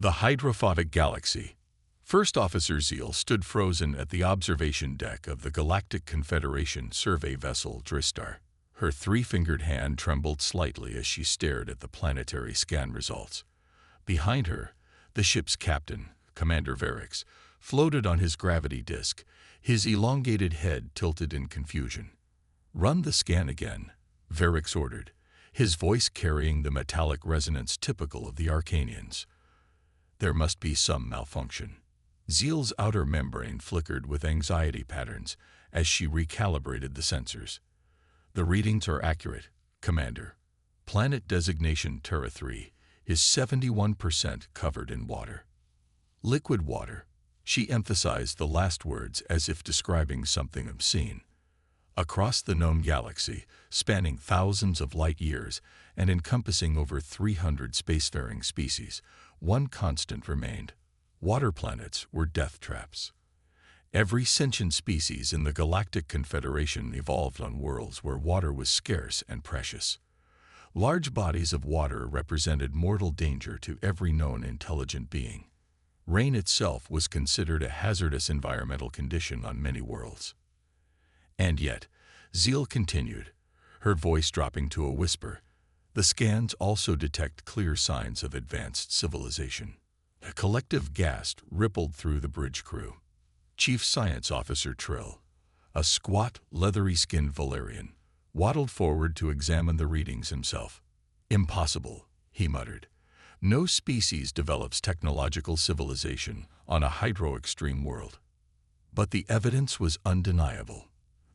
The hydrophobic galaxy. First Officer Zeal stood frozen at the observation deck of the Galactic Confederation survey vessel Dristar. Her three-fingered hand trembled slightly as she stared at the planetary scan results. Behind her, the ship's captain, Commander Varix, floated on his gravity disk, his elongated head tilted in confusion. "Run the scan again," Varix ordered, his voice carrying the metallic resonance typical of the Arcanians. "There must be some malfunction." Zeal's outer membrane flickered with anxiety patterns as she recalibrated the sensors. "The readings are accurate, Commander. Planet designation Terra 3 is 71% covered in water." Liquid water. She emphasized the last words as if describing something obscene. Across the known galaxy, spanning thousands of light years and encompassing over 300 spacefaring species, one constant remained. Water planets were death traps. Every sentient species in the Galactic Confederation evolved on worlds where water was scarce and precious. Large bodies of water represented mortal danger to every known intelligent being. Rain itself was considered a hazardous environmental condition on many worlds. And yet, Zeal continued, her voice dropping to a whisper, the scans also detect clear signs of advanced civilization. A collective gasp rippled through the bridge crew. Chief Science Officer Trill, a squat, leathery-skinned Valerian, waddled forward to examine the readings himself. "Impossible," he muttered. "No species develops technological civilization on a hydro-extreme world." But the evidence was undeniable.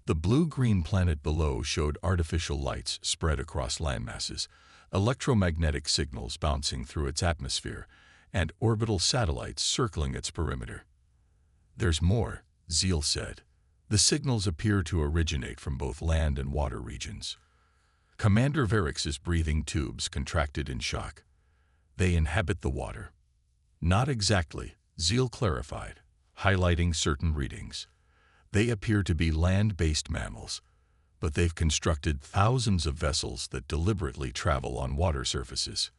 The blue-green planet below showed artificial lights spread across landmasses, electromagnetic signals bouncing through its atmosphere, and orbital satellites circling its perimeter. "There's more," Zeal said. "The signals appear to originate from both land and water regions." Commander Varix's breathing tubes contracted in shock. "They inhabit the water." "Not exactly," Zeal clarified, highlighting certain readings. "They appear to be land-based mammals, but they've constructed thousands of vessels that deliberately travel on water surfaces."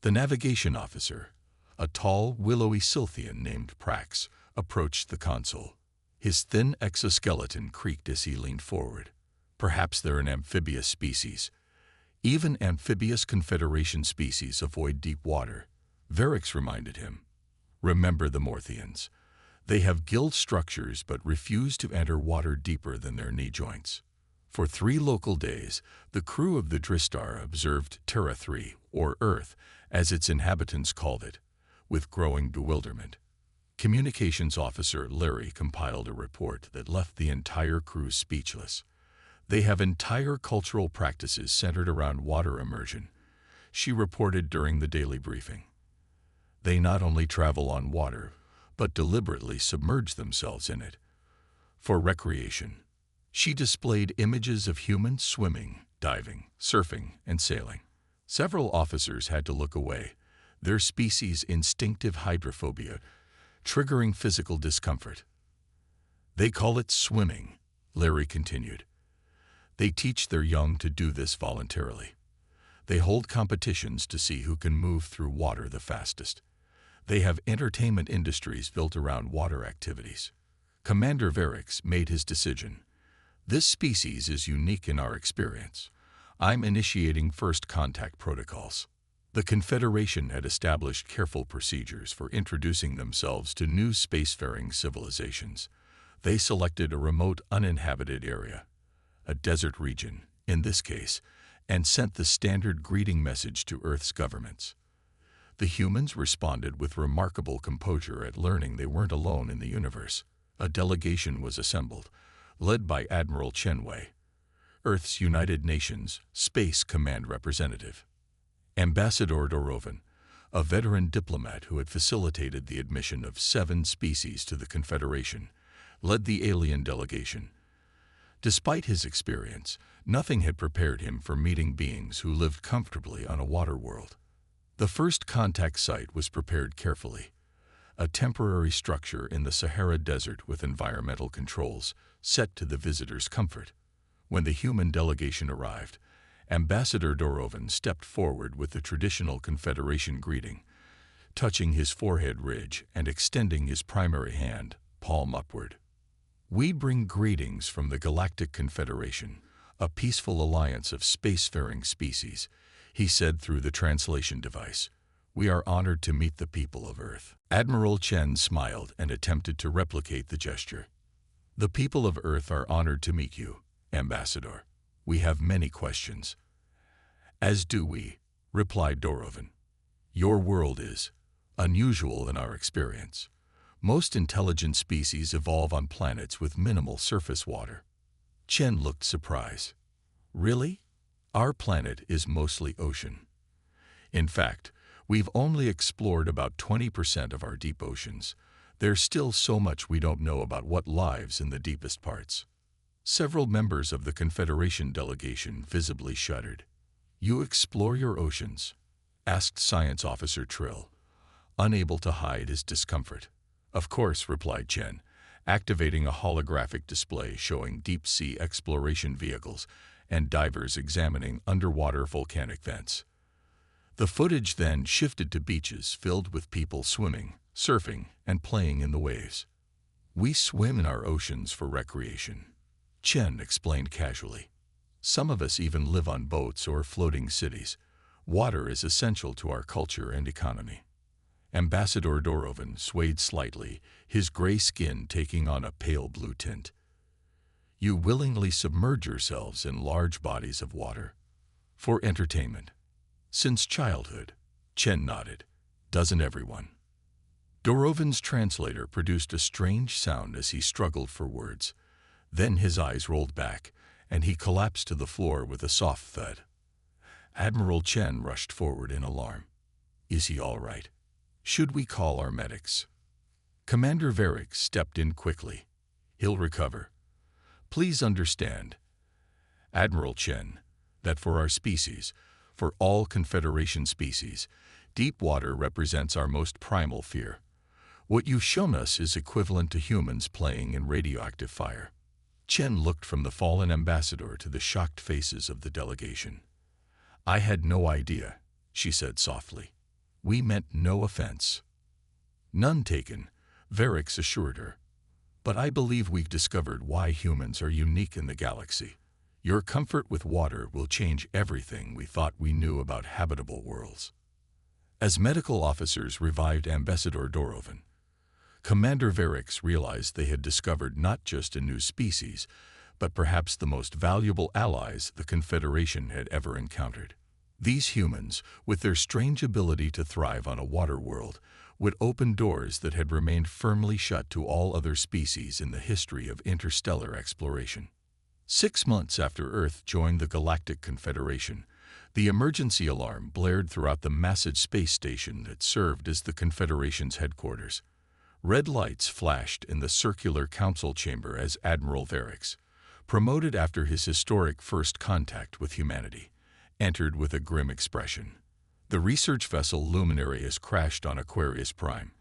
The navigation officer, a tall, willowy Scythian named Prax, approached the console. His thin exoskeleton creaked as he leaned forward. "Perhaps they're an amphibious species. Even amphibious Confederation species avoid deep water," Varix reminded him. "Remember the Morthians. They have gilled structures but refuse to enter water deeper than their knee joints." For 3 local days, the crew of the Dristar observed Terra 3, or Earth, as its inhabitants called it, with growing bewilderment. Communications Officer Larry compiled a report that left the entire crew speechless. "They have entire cultural practices centered around water immersion," she reported during the daily briefing. "They not only travel on water, but deliberately submerge themselves in it for recreation." She displayed images of humans swimming, diving, surfing, and sailing. Several officers had to look away, their species' instinctive hydrophobia triggering physical discomfort. "They call it swimming," Larry continued. "They teach their young to do this voluntarily. They hold competitions to see who can move through water the fastest. They have entertainment industries built around water activities." Commander Varix made his decision. "This species is unique in our experience. I'm initiating first contact protocols." The Confederation had established careful procedures for introducing themselves to new spacefaring civilizations. They selected a remote, uninhabited area, a desert region, in this case, and sent the standard greeting message to Earth's governments. The humans responded with remarkable composure at learning they weren't alone in the universe. A delegation was assembled, led by Admiral Chenwei, Earth's United Nations Space Command representative. Ambassador Dorovan, a veteran diplomat who had facilitated the admission of 7 species to the Confederation, led the alien delegation. Despite his experience, nothing had prepared him for meeting beings who lived comfortably on a water world. The first contact site was prepared carefully, a temporary structure in the Sahara Desert with environmental controls set to the visitor's comfort. When the human delegation arrived, Ambassador Dorovan stepped forward with the traditional Confederation greeting, touching his forehead ridge and extending his primary hand, palm upward. "We bring greetings from the Galactic Confederation, a peaceful alliance of spacefaring species," he said through the translation device. "We are honored to meet the people of Earth." Admiral Chen smiled and attempted to replicate the gesture. "The people of Earth are honored to meet you, Ambassador. We have many questions." "As do we," replied Dorovan. "Your world is unusual in our experience. Most intelligent species evolve on planets with minimal surface water." Chen looked surprised. "Really? Our planet is mostly ocean. In fact, we've only explored about 20% of our deep oceans. There's still so much we don't know about what lives in the deepest parts." Several members of the Confederation delegation visibly shuddered. "You explore your oceans?" asked Science Officer Trill, unable to hide his discomfort. "Of course," replied Chen, activating a holographic display showing deep-sea exploration vehicles and divers examining underwater volcanic vents. The footage then shifted to beaches filled with people swimming, surfing, and playing in the waves. "We swim in our oceans for recreation," Chen explained casually. "Some of us even live on boats or floating cities. Water is essential to our culture and economy." Ambassador Dorovan swayed slightly, his gray skin taking on a pale blue tint. "You willingly submerge yourselves in large bodies of water for entertainment?" "Since childhood," Chen nodded. "Doesn't everyone?" Dorovan's translator produced a strange sound as he struggled for words. Then his eyes rolled back, and he collapsed to the floor with a soft thud. Admiral Chen rushed forward in alarm. "Is he all right? Should we call our medics?" Commander Varric stepped in quickly. "He'll recover. Please understand, Admiral Chen, that for our species, for all Confederation species, deep water represents our most primal fear. What you've shown us is equivalent to humans playing in radioactive fire." Chen looked from the fallen ambassador to the shocked faces of the delegation. "I had no idea," she said softly. "We meant no offense." "None taken," Varric assured her. "But I believe we've discovered why humans are unique in the galaxy. Your comfort with water will change everything we thought we knew about habitable worlds." As medical officers revived Ambassador Dorovan, Commander Varric realized they had discovered not just a new species, but perhaps the most valuable allies the Confederation had ever encountered. These humans, with their strange ability to thrive on a water world, would open doors that had remained firmly shut to all other species in the history of interstellar exploration. 6 months after Earth joined the Galactic Confederation, the emergency alarm blared throughout the massive space station that served as the Confederation's headquarters. Red lights flashed in the circular council chamber as Admiral Varric, promoted after his historic first contact with humanity, entered with a grim expression. "The research vessel Luminary has crashed on Aquarius Prime,"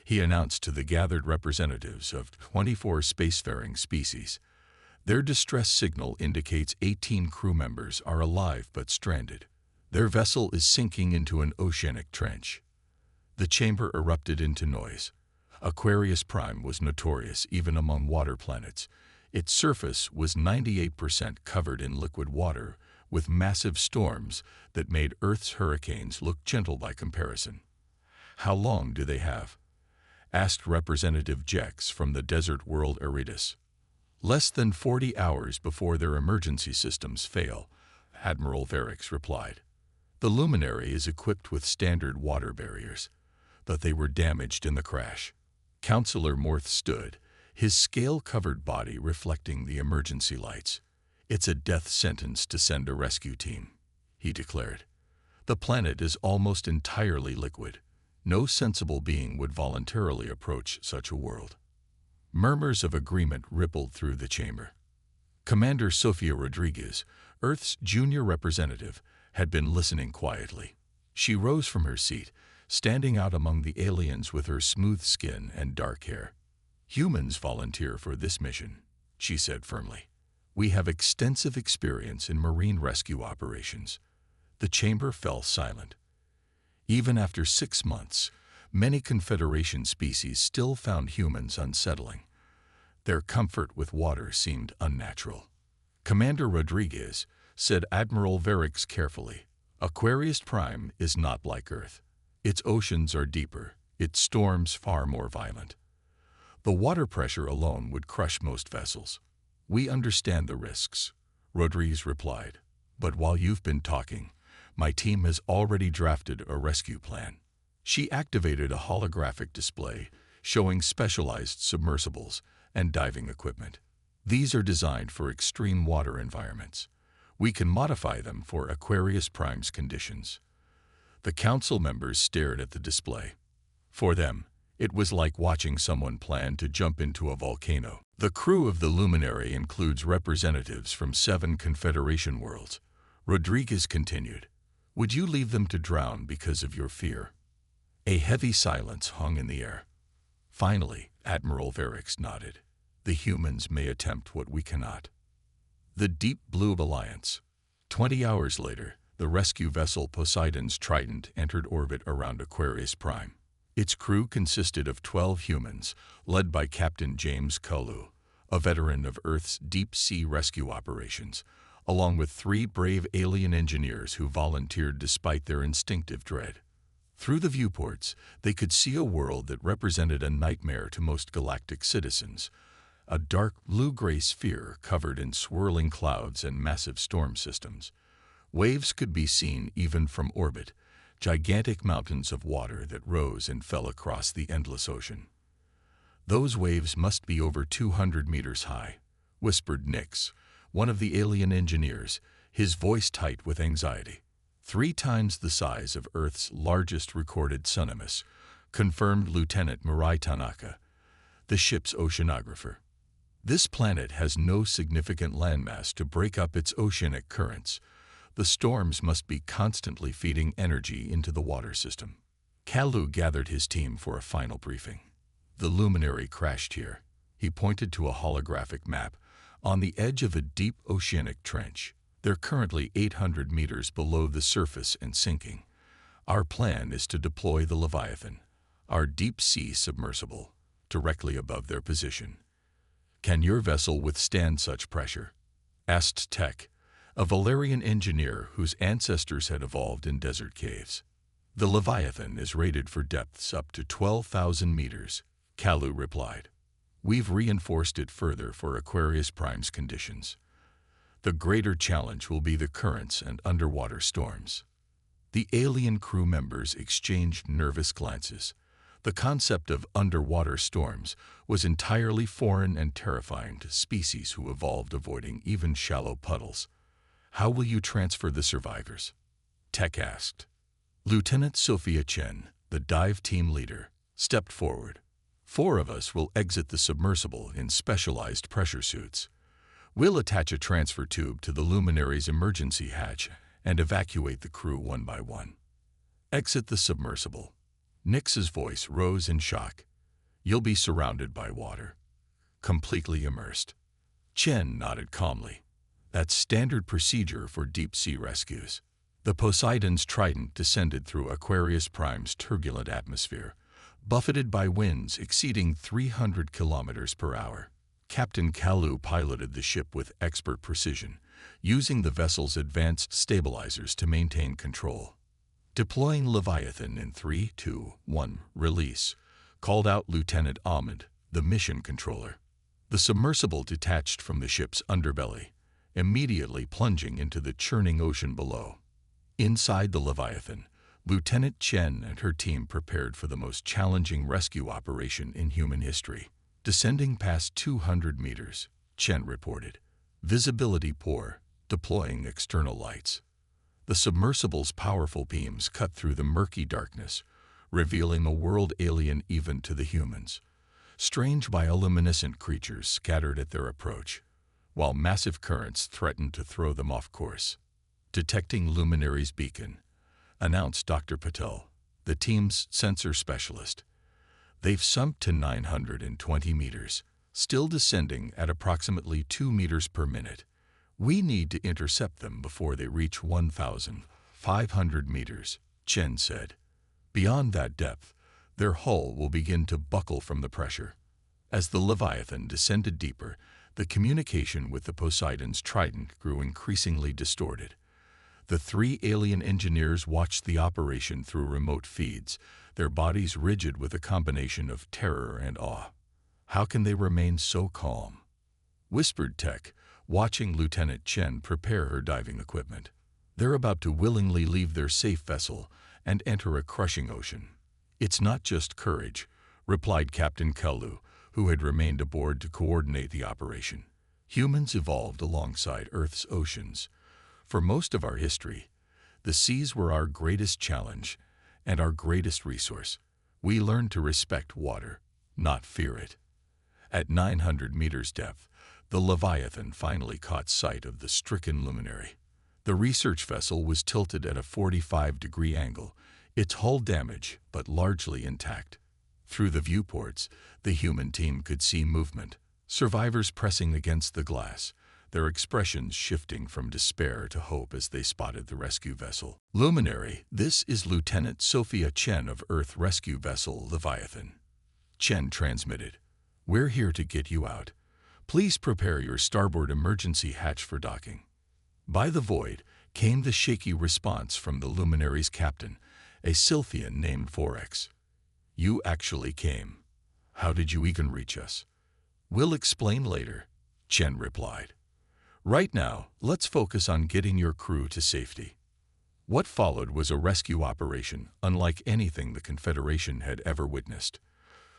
he announced to the gathered representatives of 24 spacefaring species. "Their distress signal indicates 18 crew members are alive but stranded. Their vessel is sinking into an oceanic trench." The chamber erupted into noise. Aquarius Prime was notorious even among water planets. Its surface was 98% covered in liquid water, with massive storms that made Earth's hurricanes look gentle by comparison. "How long do they have?" asked Representative Jex from the desert world Eridas. "Less than 40 hours before their emergency systems fail," Admiral Varric replied. "The Luminary is equipped with standard water barriers, but they were damaged in the crash." Counselor Morth stood, his scale-covered body reflecting the emergency lights. "It's a death sentence to send a rescue team," he declared. "The planet is almost entirely liquid. No sensible being would voluntarily approach such a world." Murmurs of agreement rippled through the chamber. Commander Sofia Rodriguez, Earth's junior representative, had been listening quietly. She rose from her seat, standing out among the aliens with her smooth skin and dark hair. "Humans volunteer for this mission," she said firmly. "We have extensive experience in marine rescue operations." The chamber fell silent. Even after 6 months, Many Confederation species still found humans unsettling. Their comfort with water seemed unnatural. "Commander Rodriguez," said Admiral Varix carefully, "Aquarius Prime is not like Earth. Its oceans are deeper, its storms far more violent. The water pressure alone would crush most vessels." "We understand the risks," Rodriguez replied. "But while you've been talking, my team has already drafted a rescue plan." She activated a holographic display showing specialized submersibles and diving equipment. "These are designed for extreme water environments. We can modify them for Aquarius Prime's conditions." The council members stared at the display. For them, it was like watching someone plan to jump into a volcano. "The crew of the Luminary includes representatives from 7 Confederation worlds," Rodriguez continued. "Would you leave them to drown because of your fear?" A heavy silence hung in the air. Finally, Admiral Varix nodded. "The humans may attempt what we cannot." The Deep Blue Alliance. 20 hours later, the rescue vessel Poseidon's Trident entered orbit around Aquarius Prime. Its crew consisted of 12 humans, led by Captain James Cullew, a veteran of Earth's deep-sea rescue operations, along with 3 brave alien engineers who volunteered despite their instinctive dread. Through the viewports, they could see a world that represented a nightmare to most galactic citizens, a dark blue-gray sphere covered in swirling clouds and massive storm systems. Waves could be seen even from orbit, gigantic mountains of water that rose and fell across the endless ocean. "Those waves must be over 200 meters high," whispered Nix, one of the alien engineers, his voice tight with anxiety. 3 times the size of Earth's largest recorded tsunamis, confirmed Lieutenant Mirai Tanaka, the ship's oceanographer. "This planet has no significant landmass to break up its oceanic currents. The storms must be constantly feeding energy into the water system." Cullew gathered his team for a final briefing. "The Luminary crashed here." He pointed to a holographic map on the edge of a deep oceanic trench. "They're currently 800 meters below the surface and sinking. Our plan is to deploy the Leviathan, our deep-sea submersible, directly above their position." "Can your vessel withstand such pressure?" asked Tech, a Valerian engineer whose ancestors had evolved in desert caves. "The Leviathan is rated for depths up to 12,000 meters, Cullew replied. "We've reinforced it further for Aquarius Prime's conditions. The greater challenge will be the currents and underwater storms." The alien crew members exchanged nervous glances. The concept of underwater storms was entirely foreign and terrifying to species who evolved avoiding even shallow puddles. "How will you transfer the survivors?" Tech asked. Lieutenant Sophia Chen, the dive team leader, stepped forward. "4 of us will exit the submersible in specialized pressure suits. We'll attach a transfer tube to the Luminary's emergency hatch and evacuate the crew one by one." "Exit the submersible." Nix's voice rose in shock. "You'll be surrounded by water. Completely immersed." Chen nodded calmly. "That's standard procedure for deep-sea rescues." The Poseidon's Trident descended through Aquarius Prime's turbulent atmosphere, buffeted by winds exceeding 300 kilometers per hour. Captain Cullew piloted the ship with expert precision, using the vessel's advanced stabilizers to maintain control. "Deploying Leviathan in 3, 2, 1, release," called out Lieutenant Ahmed, the mission controller. The submersible detached from the ship's underbelly, immediately plunging into the churning ocean below. Inside the Leviathan, Lieutenant Chen and her team prepared for the most challenging rescue operation in human history. "Descending past 200 meters, Chen reported. "Visibility poor, deploying external lights." The submersible's powerful beams cut through the murky darkness, revealing a world alien even to the humans. Strange bioluminescent creatures scattered at their approach, while massive currents threatened to throw them off course. "Detecting Luminary's beacon," announced Dr. Patel, the team's sensor specialist. "They've sunk to 920 meters, still descending at approximately 2 meters per minute. We need to intercept them before they reach 1,500 meters, Chen said. "Beyond that depth, Their hull will begin to buckle from the pressure. As the Leviathan descended deeper, the communication with the Poseidon's trident grew increasingly distorted. The three alien engineers watched the operation through remote feeds, their bodies rigid with a combination of terror and awe. "How can they remain so calm?" whispered Tech, watching Lieutenant Chen prepare her diving equipment. "They're about to willingly leave their safe vessel and enter a crushing ocean." "It's not just courage," replied Captain Kalu, who had remained aboard to coordinate the operation. "Humans evolved alongside Earth's oceans. For most of our history, the seas were our greatest challenge and our greatest resource. We learned to respect water, not fear it." At 900 meters depth, the Leviathan finally caught sight of the stricken luminary. The research vessel was tilted at a 45-degree angle, its hull damaged but largely intact. Through the viewports, the human team could see movement, survivors pressing against the glass, their expressions shifting from despair to hope as they spotted the rescue vessel. "Luminary, this is Lieutenant Sophia Chen of Earth Rescue Vessel Leviathan," Chen transmitted. "We're here to get you out. Please prepare your starboard emergency hatch for docking." By the void came the shaky response from the Luminary's captain, a Sylphian named Vorex. "You actually came. How did you even reach us?" "We'll explain later," Chen replied. "Right now, let's focus on getting your crew to safety." What followed was a rescue operation unlike anything the Confederation had ever witnessed.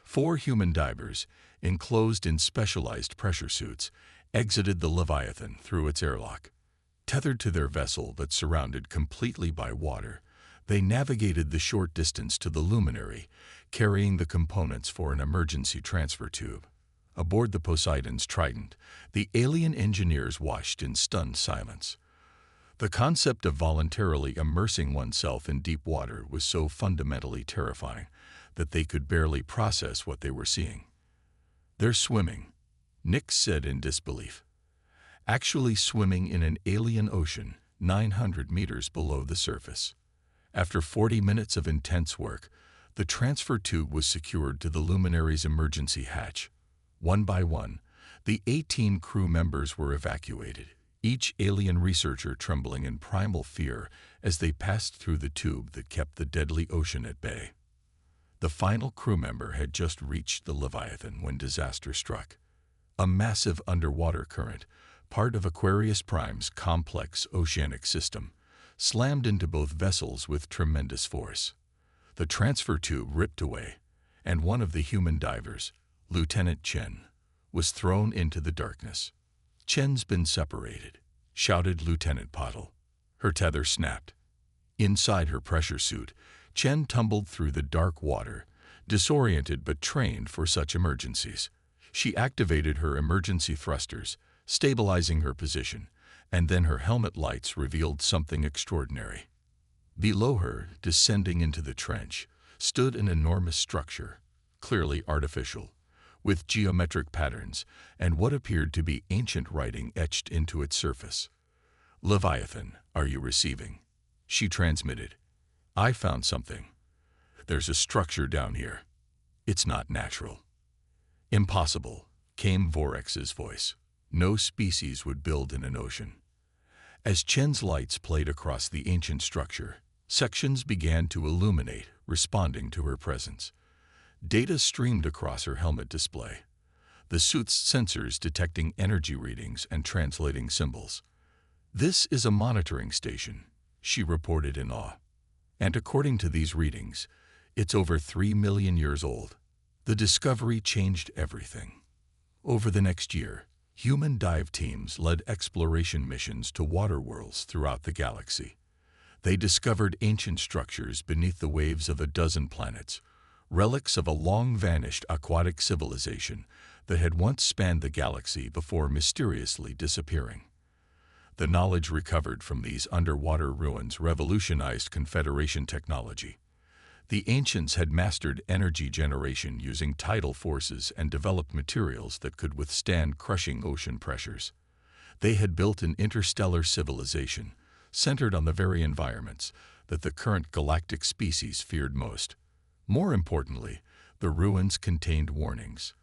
4 human divers, enclosed in specialized pressure suits, exited the Leviathan through its airlock. Tethered to their vessel but surrounded completely by water, they navigated the short distance to the Luminary, carrying the components for an emergency transfer tube. Aboard the Poseidon's trident, the alien engineers watched in stunned silence. The concept of voluntarily immersing oneself in deep water was so fundamentally terrifying that they could barely process what they were seeing. "They're swimming," Nick said in disbelief. "Actually swimming in an alien ocean 900 meters below the surface." After 40 minutes of intense work, the transfer tube was secured to the Luminary's emergency hatch. One by one, the 18 crew members were evacuated, each alien researcher trembling in primal fear as they passed through the tube that kept the deadly ocean at bay. The final crew member had just reached the Leviathan when disaster struck. A massive underwater current, part of Aquarius Prime's complex oceanic system, slammed into both vessels with tremendous force. The transfer tube ripped away, and one of the human divers, Lieutenant Chen, was thrown into the darkness. "Chen's been separated," shouted Lieutenant Pottle. Her tether snapped. Inside her pressure suit, Chen tumbled through the dark water, disoriented but trained for such emergencies. She activated her emergency thrusters, stabilizing her position, and then her helmet lights revealed something extraordinary. Below her, descending into the trench, stood an enormous structure, clearly artificial, with geometric patterns and what appeared to be ancient writing etched into its surface. "Leviathan, are you receiving?" she transmitted. "I found something. There's a structure down here. It's not natural." "Impossible," came Vorex's voice. "No species would build in an ocean." As Chen's lights played across the ancient structure, sections began to illuminate, responding to her presence. Data streamed across her helmet display, the suit's sensors detecting energy readings and translating symbols. "This is a monitoring station," she reported in awe. "And according to these readings, it's over 3 million years old." The discovery changed everything. Over the next year, human dive teams led exploration missions to water worlds throughout the galaxy. They discovered ancient structures beneath the waves of a dozen planets, relics of a long-vanished aquatic civilization that had once spanned the galaxy before mysteriously disappearing. The knowledge recovered from these underwater ruins revolutionized Confederation technology. The ancients had mastered energy generation using tidal forces and developed materials that could withstand crushing ocean pressures. They had built an interstellar civilization centered on the very environments that the current galactic species feared most. More importantly, the ruins contained warnings.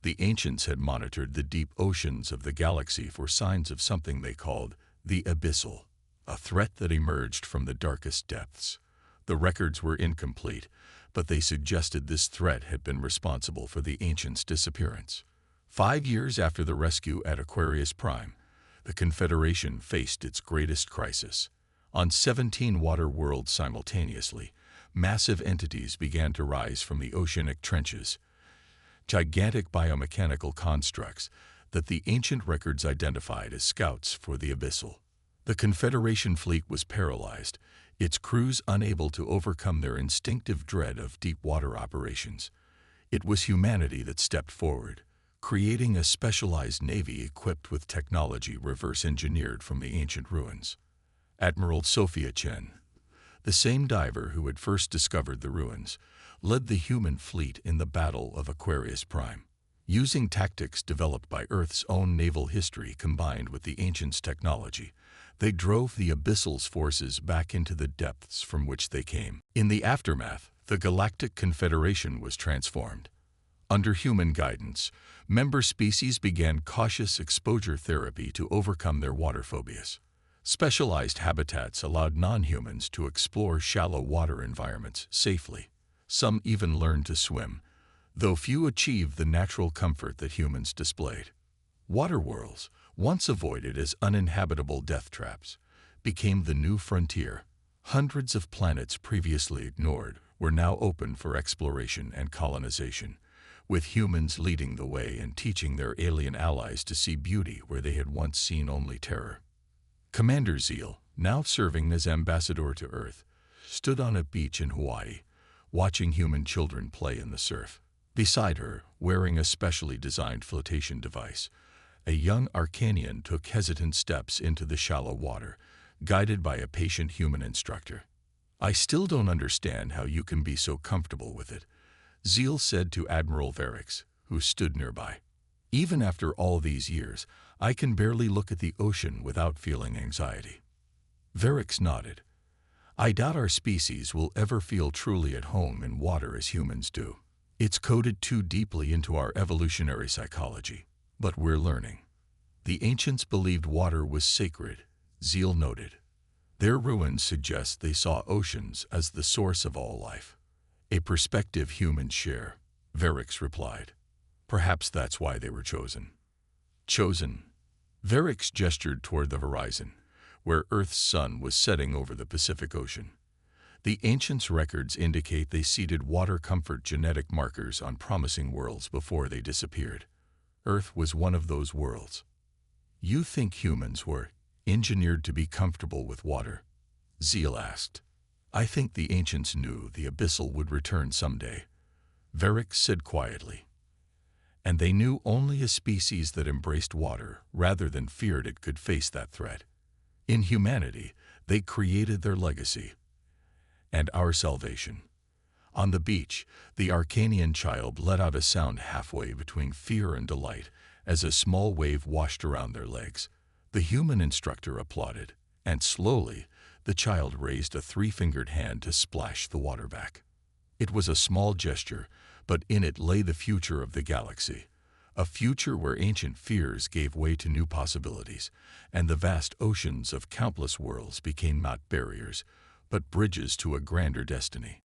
The ancients had monitored the deep oceans of the galaxy for signs of something they called the abyssal, a threat that emerged from the darkest depths. The records were incomplete, but they suggested this threat had been responsible for the ancients' disappearance. 5 years after the rescue at Aquarius Prime, the Confederation faced its greatest crisis. On 17 water worlds simultaneously, massive entities began to rise from the oceanic trenches, gigantic biomechanical constructs that the ancient records identified as scouts for the abyssal. The Confederation fleet was paralyzed, its crews unable to overcome their instinctive dread of deep water operations. It was humanity that stepped forward, creating a specialized navy equipped with technology reverse-engineered from the ancient ruins. Admiral Sophia Chen, the same diver who had first discovered the ruins, led the human fleet in the Battle of Aquarius Prime. Using tactics developed by Earth's own naval history combined with the ancients' technology, they drove the abyssal's forces back into the depths from which they came. In the aftermath, the Galactic Confederation was transformed. Under human guidance, member species began cautious exposure therapy to overcome their water phobias. Specialized habitats allowed non-humans to explore shallow water environments safely. Some even learned to swim, though few achieved the natural comfort that humans displayed. Water worlds, once avoided as uninhabitable death traps, became the new frontier. Hundreds of planets previously ignored were now open for exploration and colonization, with humans leading the way and teaching their alien allies to see beauty where they had once seen only terror. Commander Zeal, now serving as ambassador to Earth, stood on a beach in Hawaii, watching human children play in the surf. Beside her, wearing a specially designed flotation device, a young Arcanian took hesitant steps into the shallow water, guided by a patient human instructor. "I still don't understand how you can be so comfortable with it," Zeal said to Admiral Verix, who stood nearby. "Even after all these years, I can barely look at the ocean without feeling anxiety." Verix nodded. "I doubt our species will ever feel truly at home in water as humans do. It's coded too deeply into our evolutionary psychology. But we're learning." The ancients believed water was sacred, Zeal noted. Their ruins suggest they saw oceans as the source of all life. "A perspective humans share," Verix replied. "Perhaps that's why they were chosen." Chosen? Verix gestured toward the horizon, where Earth's sun was setting over the Pacific Ocean. The ancients' records indicate they seeded water comfort genetic markers on promising worlds before they disappeared. Earth was one of those worlds. "You think humans were engineered to be comfortable with water?" Zeal asked. "I think the ancients knew the abyssal would return someday," Verix said quietly. "And they knew only a species that embraced water rather than feared it could face that threat. In humanity, they created their legacy and our salvation." On the beach, the Arcanian child let out a sound halfway between fear and delight as a small wave washed around their legs. The human instructor applauded, and slowly, the child raised a 3-fingered hand to splash the water back. It was a small gesture, but in it lay the future of the galaxy, a future where ancient fears gave way to new possibilities, and the vast oceans of countless worlds became not barriers, but bridges to a grander destiny.